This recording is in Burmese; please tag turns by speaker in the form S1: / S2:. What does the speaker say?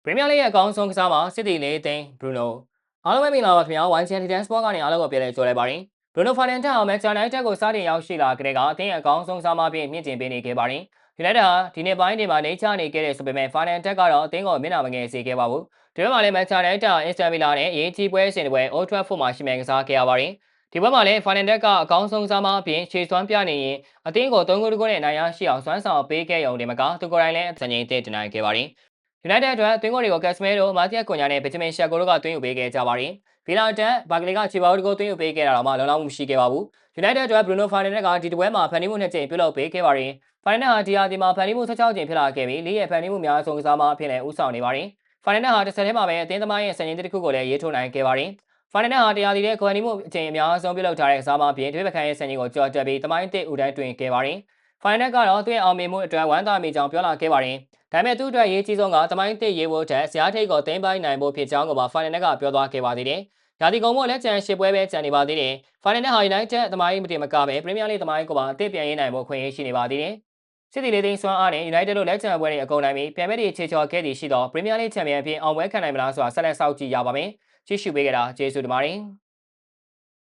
S1: ပရီးမီးယားလိရဲ့အကောင်းဆုံးကစားမှာစစ်တီလေးသိန်းဘရူနိုအားလုံးပဲမင်္ဂလာပါခင်ဗျာ YCN Titan Sport ကနေအားလုံးကိုပြန်လည်ကြိုလိုက်ပါတယ်ဘရူနိုဖာနန်တက်ဟာမန်ချက်စတာယူနိုက်တက်ကိုစတင်ရောက်ရှိလာကြတဲ့ကအသင်းအကောင်းဆုံးကစားမဖြစ်မြင့်တင်ပေးနေခဲ့ပါတယ်ယူနိုက်တက်ဟာဒီနေ့ပိုင်းတွေမှာနေချနေခဲ့တဲ့ဆိုပေမဲ့ဖာနန်တက်ကတော့အသင်းကိုမျက်နှာမငယ်စေခဲ့ပါဘူးဒီဘက်မှာလည်းမန်ချက်စတာယူနိုက်တက်အင်စတာဗီလာနဲ့အရေးကြီးပွဲစဉ်တွေအိုထရက်ဖို့မှာရှိမှန်ကစားခဲ့ရပါတယ်ဒီဘက်မှာလည်းဖာနန်တက်ကအကောင်းဆုံးကစားမအပြင်ခြေစွမ်းပြနေရင်အသင်းကို3ဂိုးတကွနဲ့နိုင်ရရှိအောင်စွမ်းဆောင်ပေးခဲ့ရုံတင်မကသူကိုယ်တိုင်လည်းစံချိန်တင်နိုင်ခဲ့ပါတယ်ယူနိုက်တက်အတွက်သွင်းကိုတွေကိုကက်စမဲတို့မာတီယက်ကွန်ညာနဲ့ဗီဂျမင်ရှက်ကိုတို့ကသွင်းယူပေးခဲ့ကြပါတယ်။ဗီလာတက်ဘာဂလီကခြေပေါင်းတကိုသွင်းယူပေးခဲ့တာတော့မှလုံလောက်မှုရှိခဲ့ပါဘူး။ယူနိုက်တက်အတွက်ဘရူနိုဖာနန်ဒက်ကဒီတပွဲမှာဖန်တီးမှု2ကြိမ်ပြုလုပ်ပေးခဲ့ပါတယ်။ဖာနန်ဒက်ဟာဒီဟာဒီမှာဖန်တီးမှု16ကြိမ်ဖြစ်လာခဲ့ပြီးလေးရဲ့ဖန်တီးမှုအများဆုံးကစားမအဖြစ်နဲ့ဦးဆောင်နေပါတယ်။ဖာနန်ဒက်ဟာတစ်ဆက်တည်းမှာပဲအသင်းသမားရဲ့စံချိန်တစ်ခုကိုလည်းရေးထိုးနိုင်ခဲ့ပါတယ်။ဖာနန်ဒက်ဟာတရားဒီတဲ့ခွန်တီးမှုအကြိမ်အများဆုံးပြုလုပ်ထားတဲ့ကစားမအပြင်ဒီဘက်ခန့်ရဲ့စံချိန်ကိုကြော်တက်ပြီးတမိုင်းတစ်ဦးတိုင်းတွင်ခဲ့ပါတယ်။ဖာနန်ဒက်ကတော့သူ့ရဲ့အောင်မြင်မှုအတွက်ဝမ်းသာမိကြောင်းပြောလာခဲ့ပါတယ်။ဒါပေမဲ့သူ့အတွက်ရေးကြီးဆုံးကတမိုင်းတစ်ရေးဖို့တဲ့ဇာတ်ထိတ်ကိုသိမ်းပိုက်နိုင်ဖို့ဖြစ်ကြောင်းကိုပါဖာနန်ဒက်ကပြောသွားခဲ့ပါသေးတယ်။ရာသီကုန်မို့လက်ကျန်ရှစ်ပွဲပဲကျန်နေပါသေးတယ်။ဖာနန်ဒက်ဟာယူနိုက်တက်သမိုင်းမတင်မကပဲပရီးမီးယားလိသမိုင်းကိုပါအသစ်ပြန်ရေးနိုင်ဖို့ခွင့်ရရှိနေပါသေးတယ်။စစ်တီလေးသိန်းစွမ်းအားနဲ့ယူနိုက်တက်တို့လက်ကျန်ပွဲတွေအကုန်နိုင်ပြီးပြန်မဲ့တွေခြေချော်ခဲ့သည်ရှိသောပရီးမီးယားလိချန်ပီယံအဖြစ်အောင်ပွဲခံနိုင်မလားဆိုတာဆက်လက်စောင့်ကြည့်ရပါမယ်။ကြည့်ရှုပေးကြတာကျေးဇူးတင်ပါတယ်။